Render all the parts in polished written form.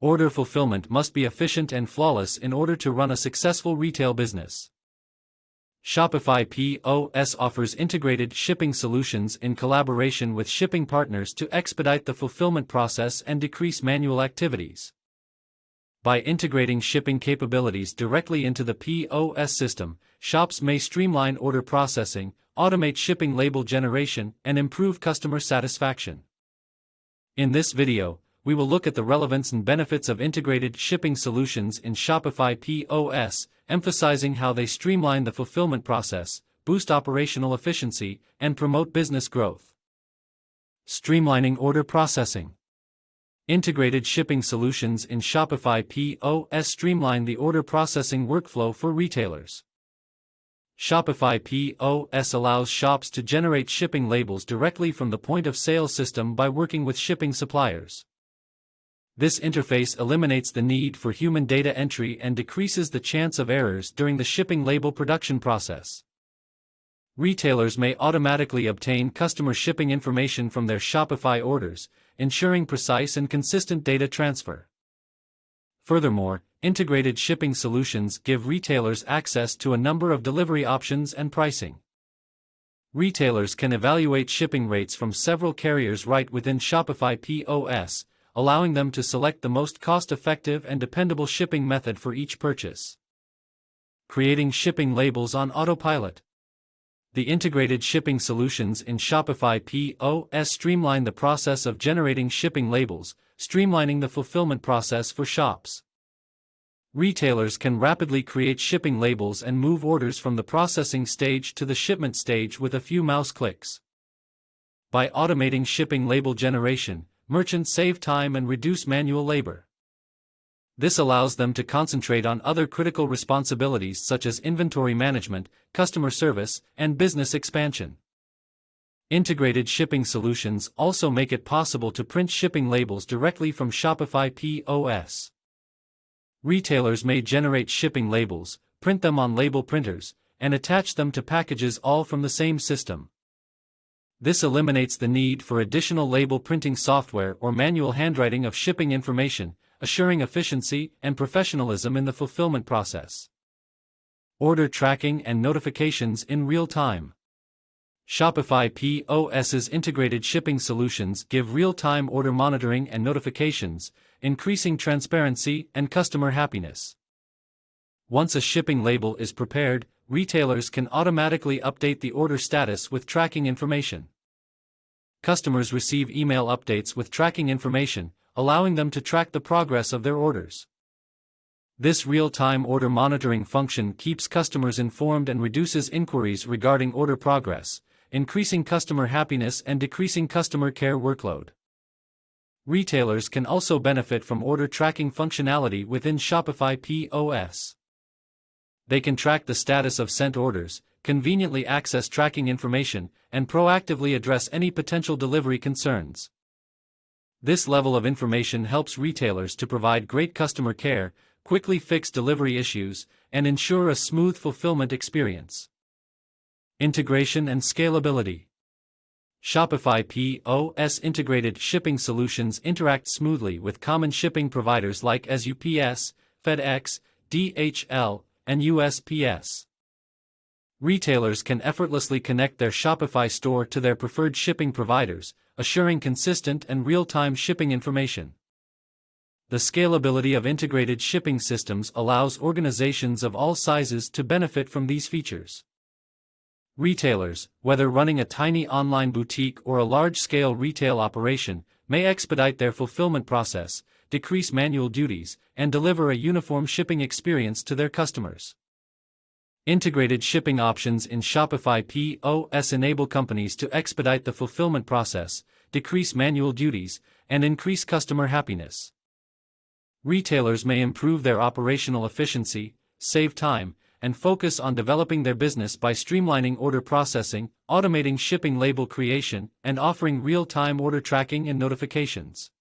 Order fulfillment must be efficient and flawless in order to run a successful retail business. Shopify POS offers integrated shipping solutions in collaboration with shipping partners to expedite the fulfillment process and decrease manual activities. By integrating shipping capabilities directly into the POS system, shops may streamline order processing, automate shipping label generation, and improve customer satisfaction. In this video, we will look at the relevance and benefits of integrated shipping solutions in Shopify POS, emphasizing how they streamline the fulfillment process, boost operational efficiency, and promote business growth. Streamlining order processing. Integrated shipping solutions in Shopify POS streamline the order processing workflow for retailers. Shopify POS allows shops to generate shipping labels directly from the point-of-sale system by working with shipping suppliers. This interface eliminates the need for human data entry and decreases the chance of errors during the shipping label production process. Retailers may automatically obtain customer shipping information from their Shopify orders, ensuring precise and consistent data transfer. Furthermore, integrated shipping solutions give retailers access to a number of delivery options and pricing. Retailers can evaluate shipping rates from several carriers right within Shopify POS, allowing them to select the most cost-effective and dependable shipping method for each purchase. Creating shipping labels on autopilot. The integrated shipping solutions in Shopify POS streamline the process of generating shipping labels, streamlining the fulfillment process for shops. Retailers can rapidly create shipping labels and move orders from the processing stage to the shipment stage with a few mouse clicks. By automating shipping label generation, merchants save time and reduce manual labor. This allows them to concentrate on other critical responsibilities such as inventory management, customer service, and business expansion. Integrated shipping solutions also make it possible to print shipping labels directly from Shopify POS. Retailers may generate shipping labels, print them on label printers, and attach them to packages all from the same system. This eliminates the need for additional label printing software or manual handwriting of shipping information, assuring efficiency and professionalism in the fulfillment process. Order tracking and notifications in real time. Shopify POS's integrated shipping solutions give real-time order monitoring and notifications, increasing transparency and customer happiness. Once a shipping label is prepared, retailers can automatically update the order status with tracking information. Customers receive email updates with tracking information, allowing them to track the progress of their orders. This real-time order monitoring function keeps customers informed and reduces inquiries regarding order progress, increasing customer happiness and decreasing customer care workload. Retailers can also benefit from order tracking functionality within Shopify POS. They can track the status of sent orders, conveniently access tracking information, and proactively address any potential delivery concerns. This level of information helps retailers to provide great customer care, quickly fix delivery issues, and ensure a smooth fulfillment experience. Integration and scalability. Shopify POS integrated shipping solutions interact smoothly with common shipping providers like UPS, FedEx, DHL, and USPS. Retailers can effortlessly connect their Shopify store to their preferred shipping providers, assuring consistent and real-time shipping information. The scalability of integrated shipping systems allows organizations of all sizes to benefit from these features. Retailers, whether running a tiny online boutique or a large-scale retail operation, may expedite their fulfillment process, decrease manual duties, and deliver a uniform shipping experience to their customers. Integrated shipping options in Shopify POS enable companies to expedite the fulfillment process, decrease manual duties, and increase customer happiness. Retailers may improve their operational efficiency, save time, and focus on developing their business by streamlining order processing, automating shipping label creation, and offering real-time order tracking and notifications.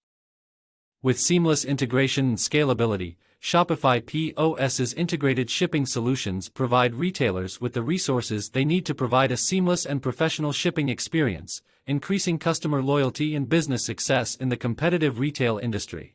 With seamless integration and scalability, Shopify POS's integrated shipping solutions provide retailers with the resources they need to provide a seamless and professional shipping experience, increasing customer loyalty and business success in the competitive retail industry.